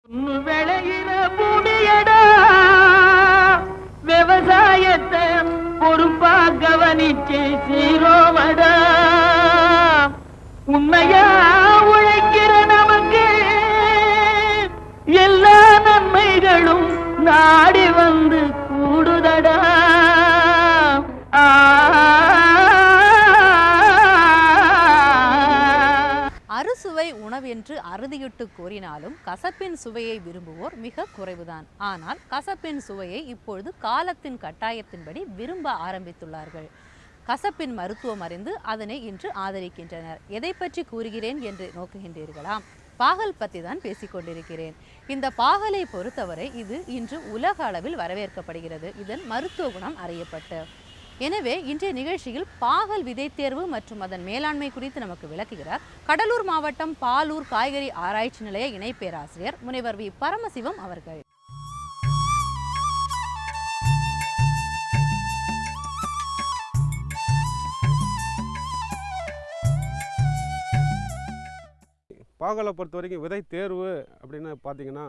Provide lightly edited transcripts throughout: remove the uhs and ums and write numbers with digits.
விளையிற பூமியடா விவசாயத்தை பொறுப்பா கவனிச்சு சீரோவடா உண்மையா உழைக்கிற நமக்கு எல்லா நன்மைகளும் நாடி வந்து கூடுதடா. அறுசுவை உணவென்று அறுதியிட்டு கூறினாலும் கசப்பின் சுவையை விரும்புவோர் மிக குறைவுதான். ஆனால் கசப்பின் சுவையை இப்பொழுது காலத்தின் கட்டாயத்தின்படி விரும்ப ஆரம்பித்துள்ளார்கள். கசப்பின் மருத்துவம் அறிந்து அதனை இன்று ஆதரிக்கின்றனர். எதை பற்றி கூறுகிறேன் என்று நோக்குகின்றீர்களா? பாகல் பற்றி தான் பேசிக்கொண்டிருக்கிறேன். இந்த பாகலை பொறுத்தவரை இது இன்று உலக அளவில் வரவேற்கப்படுகிறது. இதன் மருத்துவ குணம் அறியப்பட்டு எனவே இன்றைய நிகழ்ச்சியில் பாகல் விதை தேர்வு மற்றும் அதன் மேலாண்மை குறித்து நமக்கு விளக்குகிறார் கடலூர் மாவட்டம் பாலூர் காய்கறி ஆராய்ச்சி நிலைய இணை பேராசிரியர் முனைவர் வி பரமசிவம் அவர்கள். பாகலை பொறுத்த வரைக்கும் விதை தேர்வு அப்படின்னு பார்த்தீங்கன்னா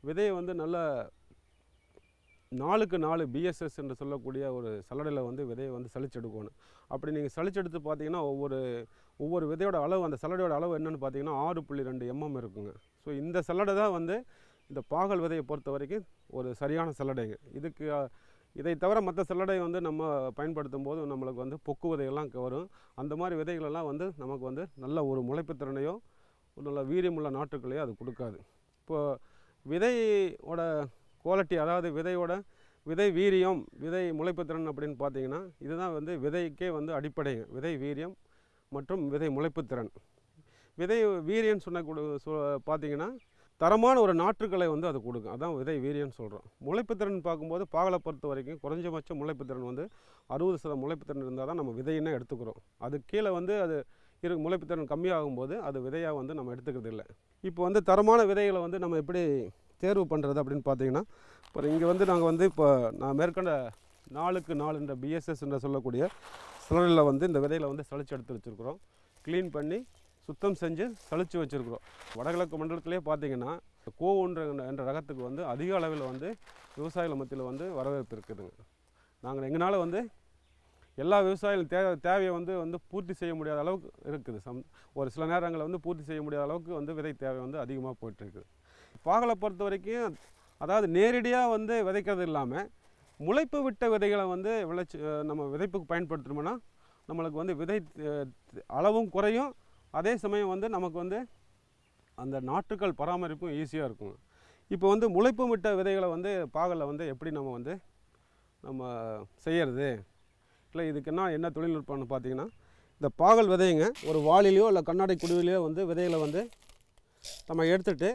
விதையை வந்து நல்ல 4க்கு 4 பிஎஸ்எஸ் என்று சொல்லக்கூடிய ஒரு சல்லடையில் வந்து விதையை வந்து சளிச்செடுக்கணும். அப்படி நீங்கள் சளிச்செடுத்து பார்த்தீங்கன்னா ஒவ்வொரு விதையோட அளவு, அந்த சல்லடையோட அளவு என்னென்னு பார்த்தீங்கன்னா 6.2 mm இருக்குங்க. ஸோ இந்த சல்லடை தான் வந்து இந்த பாகல் விதையை பொறுத்த வரைக்கும் ஒரு சரியான சல்லடைங்க. இதை தவிர மற்ற சல்லடை வந்து நம்ம பயன்படுத்தும் போது நம்மளுக்கு வந்து பொக்கு விதைகள்லாம் வரும். அந்த மாதிரி விதைகளெல்லாம் வந்து நமக்கு வந்து நல்ல ஒரு முளைப்பு திறனையோ ஒரு நல்ல வீரியமுள்ள நாற்றுக்களையோ அது கொடுக்காது. இப்போது விதையோட குவாலிட்டி, அதாவது விதை வீரியம், விதை முளைப்புத்திறன் அப்படின்னு பார்த்தீங்கன்னா இதுதான் வந்து விதைக்கே வந்து அடிப்படைங்க. விதை வீரியம் மற்றும் விதை முளைப்புத்திறன். விதை வீரியம்னு பார்த்தீங்கன்னா தரமான ஒரு நாற்றுக்களை வந்து அது கொடுக்கும். அதான் விதை வீரியம்னு சொல்கிறோம். முளைப்புத்திறன் பார்க்கும்போது பாகலை பொறுத்த வரைக்கும் குறைஞ்சபட்ச முளைப்புத்திறன் வந்து 60% முளைப்புத்திறன் இருந்தால் தான் நம்ம விதையினே எடுத்துக்கிறோம். அது கீழே வந்து அது முளைப்புத்திறன் கம்மியாகும்போது அது விதையாக வந்து நம்ம எடுத்துக்கிறது இல்லை. இப்போ வந்து தரமான விதைகளை வந்து நம்ம எப்படி தேர்வு பண்ணுறது அப்படின்னு பார்த்தீங்கன்னா, இப்போ இங்கே வந்து நாங்கள் வந்து இப்போ நான் மேற்கொண்ட 4க்கு 4 என்ற பிஎஸ்எஸ் என்று சொல்லக்கூடிய சிலரில் வந்து இந்த விதைகளை வந்து சளிச்சு எடுத்து வச்சுருக்குறோம். க்ளீன் பண்ணி சுத்தம் செஞ்சு சளிச்சு வச்சுருக்குறோம். வடகிழக்கு மண்டலத்திலே பார்த்தீங்கன்னா கோவுன்ற என்ற ரகத்துக்கு வந்து அதிக அளவில் வந்து விவசாயிகள் மத்தியில் வந்து வரவேற்பு இருக்குதுங்க. நாங்கள் எங்களால் வந்து எல்லா விவசாயிகள் தேவையை வந்து பூர்த்தி செய்ய முடியாத அளவுக்கு இருக்குது. ஒரு சில நேரங்களில் வந்து பூர்த்தி செய்ய முடியாத அளவுக்கு வந்து விதை தேவை வந்து அதிகமாக போயிட்டுருக்குது. பாகலை பொறுத்த வரைக்கும் அதாவது நேரடியாக வந்து விதைக்கிறது இல்லாமல் முளைப்பு விட்ட விதைகளை வந்து நம்ம விதைப்புக்கு பயன்படுத்தணும்னா நம்மளுக்கு வந்து விதை அளவும் குறையும். அதே சமயம் வந்து நமக்கு வந்து அந்த நாற்றுக்கள் பராமரிப்பும் ஈஸியாக இருக்கும். இப்போ வந்து முளைப்பு விட்ட விதைகளை வந்து பாகலை வந்து எப்படி நம்ம செய்கிறது இல்லை, இதுக்குன்னா என்ன தொழில்நுட்பம்னு பார்த்தீங்கன்னா, இந்த பாகல் விதைங்க ஒரு வாளிலையோ இல்லை கண்ணாடி குடுவிலையோ வந்து விதைகளை வந்து நம்ம எடுத்துகிட்டு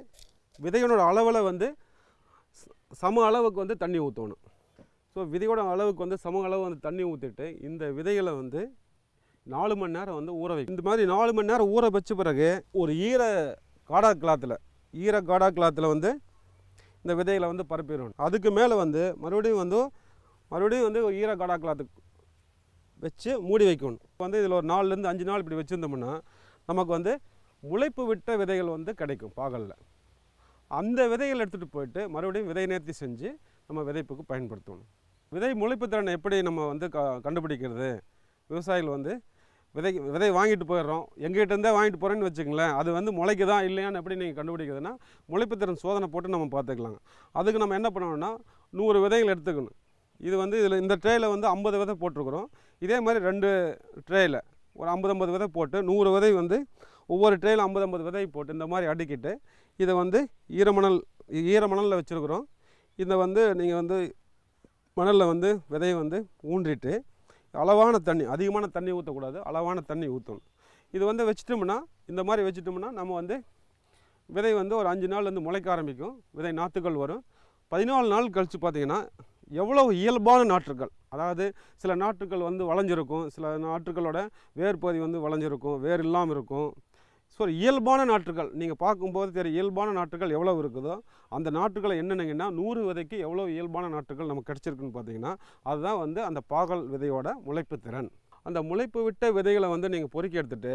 விதையோட அளவில் வந்து சம அளவுக்கு வந்து தண்ணி ஊற்றணும். ஸோ விதையோட அளவுக்கு வந்து சம அளவு வந்து தண்ணி ஊற்றிட்டு இந்த விதைகளை வந்து 4 மணி நேரம் வந்து ஊற வைக்கும். இந்த மாதிரி 4 மணி நேரம் ஊற வச்ச பிறகு ஒரு ஈர காடா கிளாத்தில் வந்து இந்த விதைகளை வந்து பரப்பிடணும். அதுக்கு மேலே வந்து மறுபடியும் வந்து ஈர காடா கிளாத்துக்கு வச்சு மூடி வைக்கணும். வந்து இதில் ஒரு 4லேருந்து 5 நாள் இப்படி வச்சுருந்தோம்னா நமக்கு வந்து முளைப்பு விட்ட விதைகள் வந்து கிடைக்கும் பாகலில். அந்த விதைகள் எடுத்துகிட்டு போயிட்டு மறுபடியும் விதை நேர்த்தி செஞ்சு நம்ம விதைப்புக்கு பயன்படுத்தணும். விதை முளைப்பு திறனை எப்படி நம்ம வந்து கண்டுபிடிக்கிறது? விவசாயிகள் வந்து விதை வாங்கிட்டு போயிடுறோம், எங்ககிட்டருந்தே வாங்கிட்டு போகிறேன்னு வச்சுங்களேன், அது வந்து முளைக்குதா இல்லையான்னு எப்படி நீங்கள் கண்டுபிடிக்கிறதுனா முளைப்புத்திறன் சோதனை போட்டு நம்ம பார்த்துக்கலாங்க. அதுக்கு நம்ம என்ன பண்ணணும்னா 100 விதைகள் எடுத்துக்கணும். இது வந்து இந்த ட்ரேயில் வந்து 50 விதை போட்டிருக்கிறோம். இதே மாதிரி 2 ட்ரேயில் ஒரு 50 விதை போட்டு 100 விதை வந்து ஒவ்வொரு ட்ரேயில் 50 விதை போட்டு இந்த மாதிரி அடுக்கிட்டு இதை வந்து ஈரமணலில் வச்சுருக்குறோம். இதை வந்து நீங்கள் வந்து மணலில் வந்து விதையை வந்து ஊன்றிட்டு அளவான தண்ணி, அதிகமான தண்ணி ஊற்றக்கூடாது, அளவான தண்ணி ஊற்றணும். இது வந்து வச்சிட்டோம்னா இந்த மாதிரி வச்சிட்டோம்னா நம்ம வந்து விதை வந்து ஒரு 5 நாள் வந்து முளைக்க ஆரம்பிக்கும். விதை நாற்றுகள் வரும். 14 நாள் கழித்து பார்த்திங்கன்னா எவ்வளோ இயல்பான நாற்றுகள், அதாவது சில நாற்றுகள் வந்து வளைஞ்சிருக்கும், சில நாற்றுகளோட வேர் பகுதி வந்து வளைஞ்சிருக்கும், வேர் இல்லாமல் இருக்கும். ஸோ இயல்பான நாற்றுகள் நீங்கள் பார்க்கும்போது தெரியும். இயல்பான நாற்றுகள் எவ்வளோ இருக்குதோ அந்த நாற்றுகளை என்னென்னங்கன்னா 100 விதைக்கு எவ்வளோ இயல்பான நாற்றுகள் நமக்கு கிடச்சிருக்குன்னு பார்த்தீங்கன்னா அதுதான் வந்து அந்த பாகல் விதையோட முளைப்பு திறன். அந்த முளைப்பு விட்ட விதைகளை வந்து நீங்கள் பொறுக்கி எடுத்துகிட்டு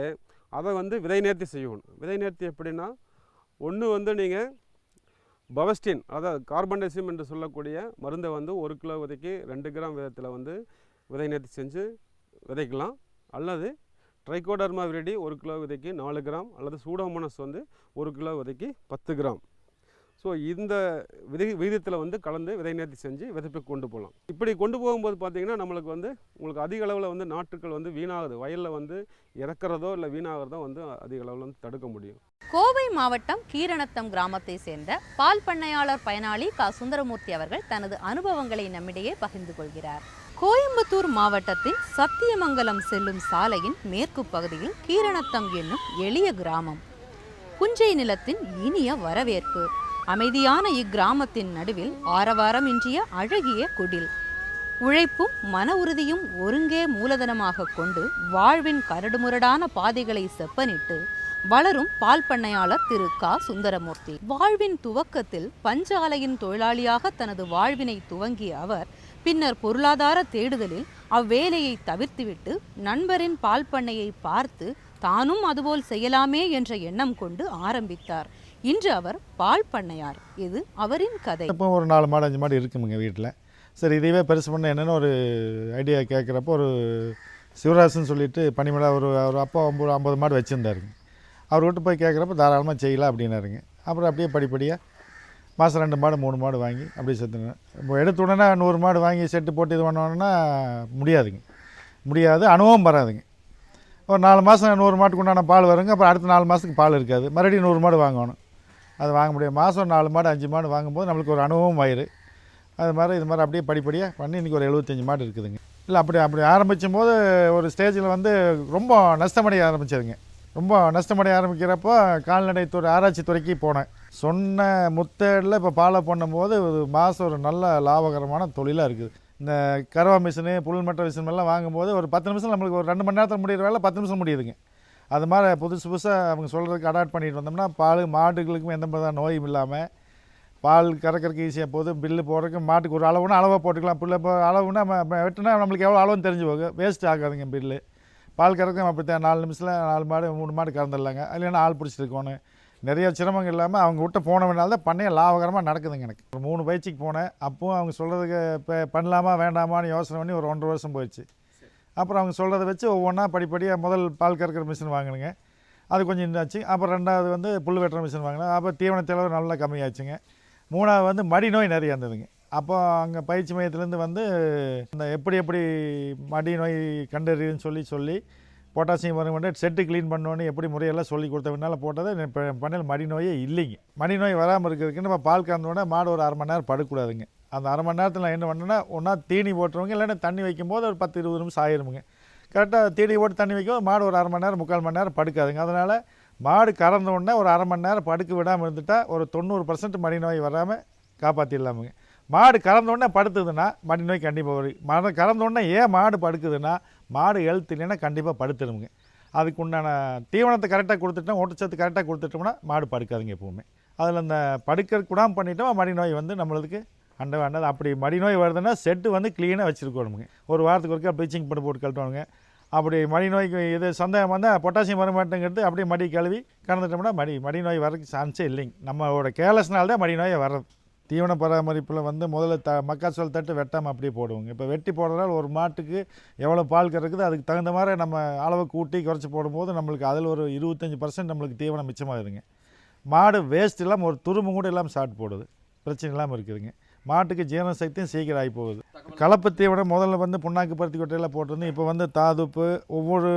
அதை வந்து விதை நேர்த்தி செய்யணும். விதை நேர்த்தி எப்படின்னா, ஒன்று வந்து நீங்கள் பவஸ்டின் அதாவது கார்பன்டசிம் என்று சொல்லக்கூடிய மருந்தை வந்து 1 கிலோ விதைக்கு 2 கிராம் விதத்தில் வந்து விதை நேர்த்தி செஞ்சு விதைக்கலாம். அல்லது ட்ரைகோடர்மா விரிடி 1 கிலோ விதைக்கு 4 கிராம் அல்லது சூடோமோனஸ் வந்து 1 கிலோ விதைக்கு 10 கிராம். ஸோ இந்த விகிதத்தில் வந்து கலந்து விதை நேர்த்தி செஞ்சு விதைப்புக்கு கொண்டு போகலாம். இப்படி கொண்டு போகும்போது பார்த்திங்கன்னா நம்மளுக்கு வந்து உங்களுக்கு அதிக அளவில் வந்து நாற்றுக்கள் வந்து வீணாகுது, வயலில் வந்து இறக்கிறதோ இல்லை வீணாகிறதோ வந்து அதிக அளவில் வந்து தடுக்க முடியும். கோவை மாவட்டம் கீரணத்தம் கிராமத்தை சேர்ந்த பால் பண்ணையாளர் பயனாளி க. சுந்தரமூர்த்தி அவர்கள் தனது அனுபவங்களை நம்மிடையே பகிர்ந்து கொள்கிறார். கோயம்புத்தூர் மாவட்டத்தின் சத்தியமங்கலம் செல்லும் சாலையின் மேற்கு பகுதியில் கீரணத்தம் என்னும் எளிய கிராமம். புஞ்சை நிலத்தின் இனிய வரவேற்பு. அமைதியான இக்கிராமத்தின் நடுவில் ஆரவாரமின்றிய அழகிய குடில். உழைப்பும் மன உறுதியும் ஒருங்கே மூலதனமாக கொண்டு வாழ்வின் கரடுமுரடான பாதைகளை செப்பனிட்டு வளரும் பால் பண்ணையாளர் திரு க. சுந்தரமூர்த்தி. வாழ்வின் துவக்கத்தில் பஞ்சாலையின் தொழிலாளியாக தனது வாழ்வினை துவங்கிய அவர் பின்னர் பொருளாதார தேடுதலில் அவ்வேலையை தவிர்த்துவிட்டு நண்பரின் பால் பண்ணையை பார்த்து தானும் அதுபோல் செய்யலாமே என்ற எண்ணம் கொண்டு ஆரம்பித்தார். இன்று அவர் பால் பண்ணையார். இது அவரின் கதை. இப்போ ஒரு 4 மாடு 5 மாடு இருக்குமுங்க வீட்டில். சரி, இதையே பெருசு பண்ண என்னென்னு ஒரு ஐடியா கேட்குறப்போ ஒரு சிவராசன் சொல்லிட்டு பனிமலை ஒரு அப்போ 50 மாடு வச்சுருந்தாருங்க. அவர்கிட்ட போய் கேட்குறப்ப தாராளமாக செய்யலாம் அப்படின்னாருங்க. அப்புறம் அப்படியே படிப்படியாக மாதம் 2 மாடு 3 மாடு வாங்கி அப்படியே செத்துனேன். இப்போ எடுத்த உடனே 100 மாடு வாங்கி செட்டு போட்டு இது பண்ணோன்னா முடியாது, அனுபவம் வராதுங்க. ஒரு 4 மாதம் 100 மாட்டுக்கு உண்டான பால் வருங்க. அப்புறம் அடுத்த 4 மாதத்துக்கு பால் இருக்காது, மறுபடியும் 100 மாடு வாங்கணும். அது வாங்க முடியாது. மாதம் 4 மாடு 5 மாடு வாங்கும்போது நம்மளுக்கு ஒரு அனுபவம் ஆயிரு. அது மாதிரி இது மாதிரி அப்படியே படிப்படியாக பண்ணி இன்றைக்கி ஒரு 75 மாடு இருக்குதுங்க. இல்லை அப்படி ஆரம்பிக்கும் போது ஒரு ஸ்டேஜில் வந்து ரொம்ப நஷ்டமடைய ஆரம்பிச்சதுங்க. ரொம்ப நஷ்டமடைய ஆரம்பிக்கிறப்போ கால்நடைத்துறை ஆராய்ச்சித்துறைக்கு போனேன். சொன்ன முத்தேடில் இப்போ ஃபாலோ பண்ணும்போது மாதம் ஒரு நல்ல லாபகரமான தொழிலாக இருக்குது. இந்த கறவை மிஷினு புல் மட்ட மிஷின் எல்லாம் வாங்கும்போது ஒரு 10 நிமிஷம் நம்மளுக்கு ஒரு 2 மணி நேரத்தில் முடிகிற வேலை 10 நிமிஷம் முடியுதுங்க. அது மாதிரி புதுசாக அவங்க சொல்கிறதுக்கு அடாப்ட் பண்ணிட்டு வந்தோம்னா மாடுகளுக்கும் எந்த மாதிரி நோயும் இல்லாமல் பால் கறக்கிறதுக்கு ஈஸியாக போகுது. பில்லு போடுறதுக்கு மாட்டுக்கு ஒரு அளவுனா அளவாக போட்டுக்கலாம். புல்லை அளவுனா நம்ம வெட்டினா நம்மளுக்கு எவ்வளோ அளவுன்னு தெரிஞ்சு போகும், வேஸ்ட் ஆகாதுங்க பில்லு. பால் கறக்கும் அப்படித்தான் 4 நிமிஷத்தில் 4 மாடு 3 மாடு கறந்துடலாங்க. இல்லைன்னா ஆள் பிடிச்சிட்டு இருக்கணும். நிறைய சிரமங்கள் இல்லாமல் அவங்க விட்டு போனவனால தான் பண்ணைய லாபகரமாக நடக்குதுங்க. எனக்கு ஒரு 3 பயிற்சிக்கு போனேன். அப்போவும் அவங்க சொல்கிறதுக்கு இப்போ பண்ணலாமா வேண்டாமான்னு யோசனை பண்ணி ஒரு 1.5 வருஷம் போயிடுச்சு. அப்புறம் அவங்க சொல்கிறத வச்சு ஒவ்வொன்றா படிப்படியாக முதல் பால் கறக்கிற மிஷின் வாங்கினுங்க. அது கொஞ்சம் இருந்தாச்சு. அப்புறம் 2வது வந்து புல் வெட்டுற மிஷின் வாங்கினேன். அப்புறம் தீவன செலவு நல்லா கம்மியாச்சுங்க. 3வது வந்து மடி நோய் நிறைய இருந்ததுங்க. அப்போ அங்கே பயிற்சி மையத்துலேருந்து வந்து இந்த எப்படி மடி நோய் கண்டறியுதுன்னு சொல்லி பொட்டாசியம் வரும் செட்டு க்ளீன் பண்ணோன்னு எப்படி முறையெல்லாம் சொல்லி கொடுத்தவனால போட்டதை இப்போ பண்ணையில் மடி நோயே இல்லைங்க. மடி நோய் வராமல் இருக்கிறதுக்கு நம்ம பால் கறந்தோடனே மாடு ஒரு 1/2 மணி நேரம் படுக்கூடாதுங்க. அந்த 1/2 மணி நேரத்தில் நான் என்ன பண்ணேன்னா ஒன்றா தீனி போட்டுருவாங்க, இல்லைன்னா தண்ணி வைக்கும்போது ஒரு 10-20 நிமிஷம் ஆயிருமுங்க. கரெக்டாக தீனி போட்டு தண்ணி வைக்கும் மாடு ஒரு 1/2 மணி நேரம் 3/4 மணி நேரம் படுக்காதுங்க. அதனால் மாடு கறந்த உடனே ஒரு 1/2 மணி நேரம் படுக்க விடாமல் இருந்துட்டால் ஒரு 90% மடி நோய் வராமல் காப்பாற்றிடலாமுங்க. மாடு கறந்த உடனே படுத்துதுன்னா மடி நோய் கண்டிப்பாக வரும். மாடு கறந்த உடனே ஏன் மாடு படுக்குதுன்னா மாடு ஹெல்த் இல்லைன்னா கண்டிப்பாக படுத்துடுங்க. அதுக்கு உண்டான தீவனத்தை கரெக்டாக கொடுத்துட்டோம், ஊட்டச்சத்து கரெக்டாக கொடுத்துட்டோம்னா மாடு படுக்காதுங்க எப்போவுமே. அதில் அந்த படுக்க கூடாமல் பண்ணிட்டோம் மடி நோய் வந்து நம்மளுக்கு வேண்டாது. அப்படி மடி நோய் வருதுன்னா செட்டு வந்து க்ளீனாக வச்சுருக்கணுங்க. ஒரு வாரத்துக்கு ஒருக்கா ப்ளீச்சிங் போட்டு கழட்டணுங்க. அப்படி மடி நோய்க்கு இது சந்தேகம் வந்தால் பொட்டாசியம் வர மாட்டேங்கிறது அப்படியே மடி கழுவி கறந்துட்டோம்னா மடி நோய் வரதுக்கு சான்ஸே இல்லைங்க. நம்மளோட கேர்லெஸ்னால தான் மடி நோயை வர்றது. தீவன பராமரிப்பில் வந்து முதல்ல மக்காச்சோள் தட்டு வெட்டாமல் அப்படியே போடுவோங்க. இப்போ வெட்டி போடுறதால ஒரு மாட்டுக்கு எவ்வளோ பால் கறக்குது அதுக்கு தகுந்த மாதிரி நம்ம அளவை கூட்டி குறைச்சி போடும்போது நம்மளுக்கு அதில் ஒரு 25% நம்மளுக்கு தீவனம் மிச்சமாகுதுங்க. மாடு வேஸ்ட் இல்லாமல் ஒரு துரும்பு கூட இல்லாமல் சாப்பிட்டு போடுது, பிரச்சனை இல்லாமல் இருக்குதுங்க. மாட்டுக்கு ஜீரண சக்தியும் சீக்கிரம் ஆகி போகுது. கலப்பு தீவனம் முதல்ல வந்து புண்ணாக்கு பருத்தி கொட்டையெல்லாம் போட்டிருந்து இப்போ வந்து தாதுப்பு ஒவ்வொரு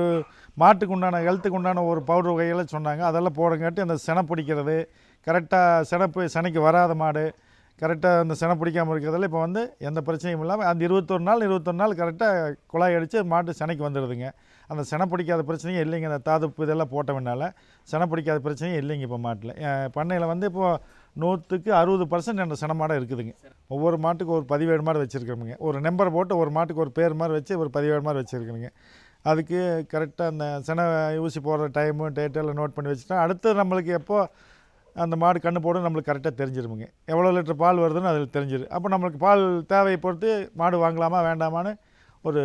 மாட்டுக்கு உண்டான ஹெல்த்துக்கு உண்டான ஒரு பவுடர் வகையெல்லாம் சொன்னாங்க. அதெல்லாம் போடங்காட்டி அந்த செனை பிடிக்கிறது கரெக்டாக செனைக்கு வராத மாடு கரெக்டாக அந்த செனை பிடிக்காமல் இருக்கிறதால இப்போ வந்து எந்த பிரச்சனையும் இல்லாமல் அந்த 21 நாள் கரெக்டாக குழாய் அடித்து மாட்டு செனைக்கு வந்துடுதுங்க. அந்த செனை பிடிக்காத பிரச்சனையும் இல்லைங்க. அந்த தாதுப்பு இதெல்லாம் போட்டவனால செனை பிடிக்காத பிரச்சனையும் இல்லைங்க. இப்போ மாட்டில் பண்ணையில் வந்து இப்போது 100க்கு 60% அந்த செனை மாடை இருக்குதுங்க. ஒவ்வொரு மாட்டுக்கு ஒரு 17 மாடு வச்சுருக்கோமுங்க. ஒரு நம்பர் போட்டு ஒரு மாட்டுக்கு ஒரு பேர் மாதிரி வச்சு ஒரு 17 மாடு வச்சுருக்கணுங்க. அதுக்கு கரெக்டாக அந்த செனை ஊசி போடுற டைமு டேட்டு எல்லாம் நோட் பண்ணி வச்சுட்டா அடுத்து நம்மளுக்கு எப்போ அந்த மாடு கண்ணு போடும் நம்மளுக்கு கரெக்டாக தெரிஞ்சிருமுங்க. எவ்வளோ லிட்டர் பால் வருதுன்னு அதில் தெரிஞ்சிடும். அப்போ நம்மளுக்கு பால் தேவையை பொறுத்து மாடு வாங்கலாமா வேண்டாமான்னு ஒரு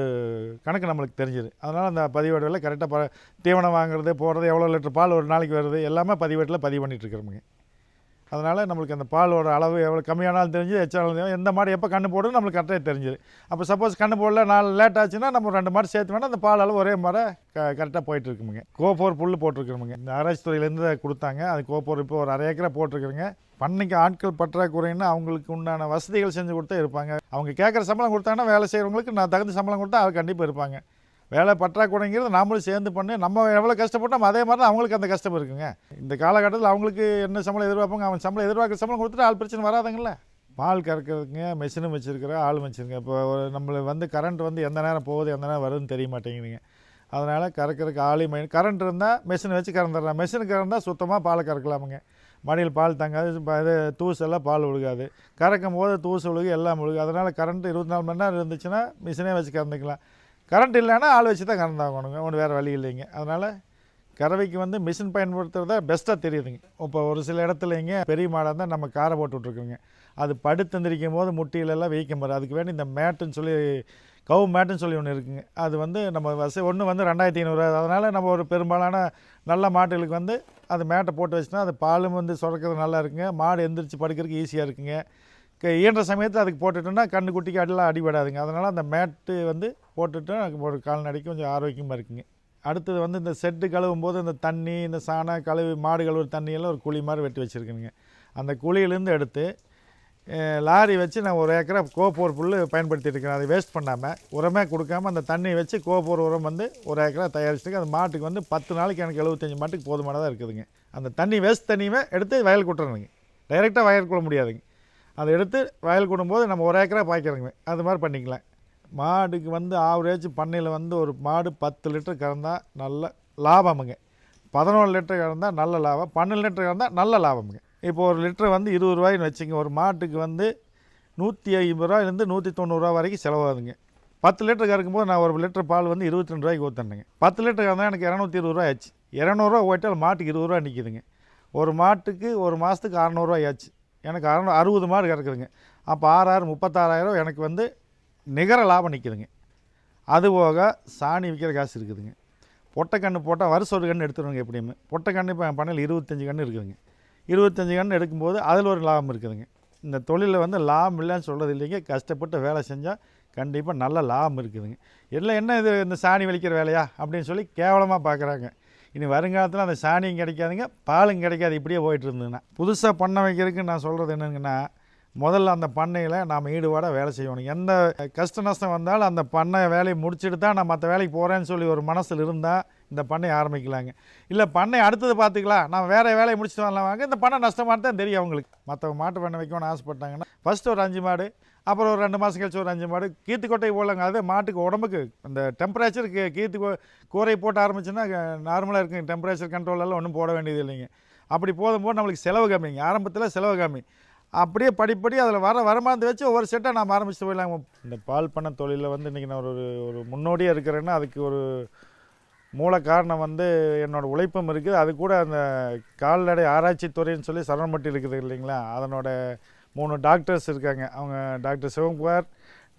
கணக்கு நம்மளுக்கு தெரிஞ்சிடும். அதனால் அந்த பதிவேடுகளில் கரெக்டாக தீவனம் வாங்குறது போடுறது எவ்வளோ லிட்டர் பால் ஒரு நாளைக்கு வருது எல்லாமே பதிவேட்டில் பதிவு பண்ணிகிட்ருக்குறோமுங்க. அதனால் நம்மளுக்கு அந்த பாலோட அளவு எவ்வளோ கம்மியானாலும் தெரிஞ்சு எச்சானாலும் தெரியும், எந்த மாடு எப்போ கண்ணு போடுன்னு நம்மளுக்கு கரெக்டாக தெரிஞ்சுது. அப்போ சப்போஸ் கண்ணு போடல 4 லேட் ஆச்சுன்னா நம்ம 2 மாடு சேர்த்து வேணால் அந்த பால் அளவு ஒரே மாதிரி கரெக்டாக போயிட்டுருக்குமுங்க. கோப்போர் புல் போட்டிருக்கிறோமுங்க, இந்த ஆராய்ச்சி துறையிலேருந்து கொடுத்தாங்க. அது கோப்போர் இப்போ ஒரு 1/2 ஏக்கரா போட்டிருக்குறேங்க. பண்ணைக்கு ஆட்கள் பற்றாக்குறைன்னா அவங்களுக்கு உண்டான வசதிகள் செஞ்சு கொடுத்தா இருப்பாங்க. அவங்க கேட்குற சம்பளம் கொடுத்தாங்கன்னா வேலை செய்கிறவங்களுக்கு நான் தகுந்த சம்பளம் கொடுத்தா அது கண்டிப்பாக இருப்பாங்க. வேலை பற்றாக்குறைங்கிறது நாமளும் சேர்ந்து பண்ணி நம்ம எவ்வளோ கஷ்டப்பட்டோம் அதே மாதிரி தான் அவங்களுக்கு அந்த கஷ்டம் இருக்குங்க. இந்த காலகட்டத்தில் அவங்களுக்கு என்ன சம்பளம் எதிர்பார்ப்பாங்க, அவன் சம்பளம் எதிர்பார்க்குற சம்பளம் கொடுத்துட்டு ஆள் பிரச்சனை வராதுங்கள. பால் கறக்கிறதுக்குங்க மெஷினும் வச்சுருக்கிற ஆளும் வச்சுருங்க. இப்போ நம்மளுக்கு கரண்ட் எந்த நேரம் போகுது எந்த நேரம் வருதுன்னு தெரிய மாட்டேங்குதுங்க. அதனால் கறக்கிறதுக்கு ஆளையும் கரண்ட் இருந்தால் மெஷினை வச்சு கறந்துடலாம். மெஷினு கறந்தால் சுத்தமாக பாலை கறக்கலாமுங்க. மடியில் பால் தங்காது, இது தூசெல்லாம் பால் ஒழுகாது. கறக்கும் போது தூசு ஒழுகு எல்லாம் ஒழுகு. அதனால் கரண்ட் 24 மணி நேரம் இருந்துச்சுன்னா மிஷினே வச்சு கறந்துக்கலாம். கரண்ட் இல்லைன்னா ஆள் வச்சு தான் கறந்தாகணுங்க, ஒன்றும் வேறு வழி இல்லைங்க. அதனால் கறவைக்கு மிஷின் பயன்படுத்துகிறத பெஸ்ட்டாக தெரியுதுங்க. இப்போ ஒரு சில இடத்துலைங்க பெரிய மாடாக இருந்தால் நம்ம காரை போட்டு விட்ருக்குங்க. அது படுத்தந்திரிக்கும் போது முட்டியிலெல்லாம் வீக்கம் வரும். அதுக்கு வேண்டி இந்த மேட்டுன்னு சொல்லி கவு மேட்டுன்னு சொல்லி ஒன்று இருக்குங்க. அது நம்ம ஒன்று 2500. அதனால் நம்ம ஒரு பெரும்பாலான நல்ல மாட்டுகளுக்கு அது மேட்டை போட்டு வச்சுன்னா அது பாலும் சுரக்கிறது நல்லா இருக்குங்க. மாடு எந்திரிச்சு படுக்கிறதுக்கு ஈஸியாக இருக்குங்க. இயன்ற சமயத்தில் அதுக்கு போட்டுட்டோம்னா கண்ணு குட்டிக்கு அடிலாம் அடிபடாதுங்க. அதனால் அந்த மேட்டு போட்டுட்டு ஒரு கால்நடைக்கு கொஞ்சம் ஆரோக்கியமாக இருக்குங்க. அடுத்தது இந்த செட்டு கழுவும் போது இந்த தண்ணி, இந்த சாணம் கழுவி மாடு கழுவுற தண்ணியெல்லாம் ஒரு குழி மாதிரி வெட்டி வச்சுருக்குங்க. அந்த குழியிலேருந்து எடுத்து லாரி வச்சு நான் 1 ஏக்கரா கோப்போர் புல் பயன்படுத்திட்டு இருக்கேன். அதை வேஸ்ட் பண்ணாமல் உரமே கொடுக்காமல் அந்த தண்ணியை வச்சு கோப்போர் உரம் 1 ஏக்கரா தயாரிச்சுட்டு அந்த மாட்டுக்கு 10 நாளைக்கு எனக்கு 75 மாட்டுக்கு போதுமானதாக இருக்குதுங்க. அந்த தண்ணி வேஸ்ட் தண்ணியுமே எடுத்து வயல் கொட்டுறணுங்க. டைரெக்டாக வயல் கொள்ள முடியாதுங்க. அதை எடுத்து வயல் கூடும்போது நம்ம 1 ஏக்கரா பாய்க்கிறோங்க. அது மாதிரி பண்ணிக்கலாம். மாடுக்கு ஆவரேஜ் பண்ணையில் ஒரு மாடு 10 லிட்டர் கறந்தால் நல்ல லாபமுங்க. 11 லிட்டர் கறந்தால் நல்ல லாபம். 12 லிட்டர் கறந்தால் நல்ல லாபமுங்க. இப்போ ஒரு லிட்டர் 20 ரூபாய்ன்னு வச்சுங்க. ஒரு மாட்டுக்கு 150 ரூபாயிலேருந்து 190 ரூபா வரைக்கும் செலவாகுதுங்க. 10 லிட்டர் கறக்கும்போது நான் ஒரு லிட்டர் பால் 22 ரூபாய்க்கு ஊற்றுனேங்க. 10 லிட்டர் கறந்தால் எனக்கு 220 ரூபா ஆச்சு. 200 ரூபா ஓட்டால் மாட்டுக்கு 20 ரூபா நிற்கிதுங்க. ஒரு மாட்டுக்கு ஒரு மாதத்துக்கு 600 ரூபாய் ஆச்சு. எனக்கு 60 மாடு கறக்குதுங்க. அப்போ 6 36,000 எனக்கு நிகர லாபம் நிற்கிதுங்க. அதுபோக சாணி விற்கிற காசு இருக்குதுங்க. பொட்டைக்கன்று போட்டால் வருஷம் ஒரு கன்று எடுத்துருவாங்க. எப்படியுமே பொட்டைக்கன்று இப்போ என் பண்ணையில் 25 கன்று இருக்குதுங்க. 25 கன்று எடுக்கும்போது அதில் ஒரு லாபம் இருக்குதுங்க. இந்த தொழிலில் லாபம் இல்லைன்னு சொல்கிறது இல்லைங்க. கஷ்டப்பட்டு வேலை செஞ்சால் கண்டிப்பாக நல்ல லாபம் இருக்குதுங்க. இல்லை என்ன இது இந்த சாணி வலிக்கிற வேலையா அப்படின்னு சொல்லி கேவலமாக பார்க்குறாங்க. இனி வருங்காலத்தில் அந்த சாணியும் கிடைக்காதுங்க, பாலும் கிடைக்காது. இப்படியே போயிட்டு இருந்ததுன்னா புதுசாக பண்ணை வைக்கிறதுக்கு நான் சொல்கிறது என்னங்கன்னா, முதல்ல அந்த பண்ணையில் நாம் ஈடுபாடாக வேலை செய்யணும். எந்த கஷ்ட நஷ்டம் வந்தாலும் அந்த பண்ணை வேலையை முடிச்சுட்டு தான் நான் மற்ற வேலைக்கு போகிறேன்னு சொல்லி ஒரு மனசில் இருந்தால் இந்த பண்ணையை ஆரம்பிக்கலாங்க. இல்லை பண்ணை அடுத்தது பார்த்துக்கலாம், நான் வேறு வேலையை முடிச்சுட்டு வரலாம் வாங்க, இந்த பண்ணை நஷ்டமாக தான் தெரியும் அவங்களுக்கு. மற்ற மாட்டு பண்ணை வைக்கணும்னு ஆசைப்பட்டாங்கன்னா ஃபஸ்ட்டு ஒரு 5 மாடு, அப்புறம் ஒரு 2 மாதம் கழிச்சு ஒரு 5 மாடு கீத்துக்கொட்டை போடலாங்க. அது மாட்டுக்கு உடம்புக்கு இந்த டெம்பரேச்சருக்கு கூரை போட்டு ஆரம்பிச்சுன்னா நார்மலாக இருக்குங்க. டெம்பரேச்சர் கண்ட்ரோலெல்லாம் ஒன்றும் போட வேண்டியது இல்லைங்க. அப்படி போதும்போது நம்மளுக்கு செலவு கம்மிங்க. ஆரம்பத்தில் செலவு கம்மி. அப்படியே படிப்படி அதில் வருமானத்தை வச்சு ஒவ்வொரு செட்டாக நாம் ஆரம்பிச்சுட்டு போயிடலாங்க. இந்த பால் பண்ணை தொழிலில் இன்றைக்கி நான் ஒரு முன்னோடியாக இருக்கிறேன்னா அதுக்கு ஒரு மூல காரணம் என்னோடய உழைப்பும் இருக்குது. அது கூட அந்த கால்நடை ஆராய்ச்சி துறைன்னு சொல்லி சரணம்பட்டி இருக்குது இல்லைங்களா, அதனோட 3 டாக்டர்ஸ் இருக்காங்க. அவங்க doctor Sivakumar,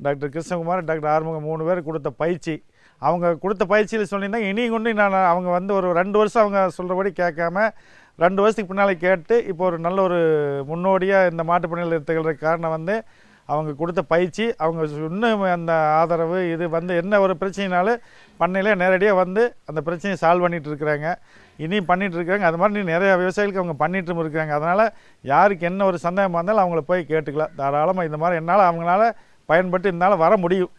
doctor Krishnakumar, doctor Arumugam 3 பேர் கொடுத்த பயிற்சி. அவங்க கொடுத்த பயிற்சியில் சொன்னீங்கன்னா இனியும் கொண்டு நான் அவங்க ஒரு 2 வருஷம் அவங்க சொல்கிறபடி கேட்காம 2 வருஷத்துக்கு பின்னால் கேட்டு இப்போ ஒரு நல்ல ஒரு முன்னோடியாக இந்த மாட்டுப்பண்ணையில் திகழ்கிறதுக்கு காரணம் அவங்க கொடுத்த பயிற்சி. அவங்க இன்னும் அந்த ஆதரவு இது என்ன ஒரு பிரச்சனைனாலும் பண்ணையிலே நேரடியாக அந்த பிரச்சனையை சால்வ் பண்ணிகிட்டு இருக்கிறாங்க. இனியும் பண்ணிகிட்ருக்காங்க. அது மாதிரி நிறையா விவசாயிகளுக்கு அவங்க பண்ணிகிட்டும் இருக்காங்க. அதனால் யாருக்கு என்ன ஒரு சந்தேகமாக இருந்தாலும் அவங்கள போய் கேட்டுக்கலாம் தாராளமாக. இந்த மாதிரி என்னால் அவங்களால பயன்பட்டு என்னால் வர முடியும்.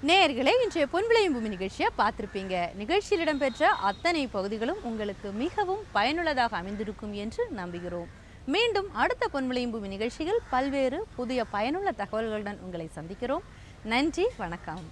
நேயர்களே, இன்றைய பொன்விளையும் பூமி நிகழ்ச்சியை பார்த்துருப்பீங்க. நிகழ்ச்சியில் இடம்பெற்ற அத்தனை பகுதிகளும் உங்களுக்கு மிகவும் பயனுள்ளதாக அமைந்திருக்கும் என்று நம்புகிறோம். மீண்டும் அடுத்த பொன்விளையும் பூமி நிகழ்ச்சியில் பல்வேறு புதிய பயனுள்ள தகவல்களுடன் உங்களை சந்திக்கிறோம். நன்றி, வணக்கம்.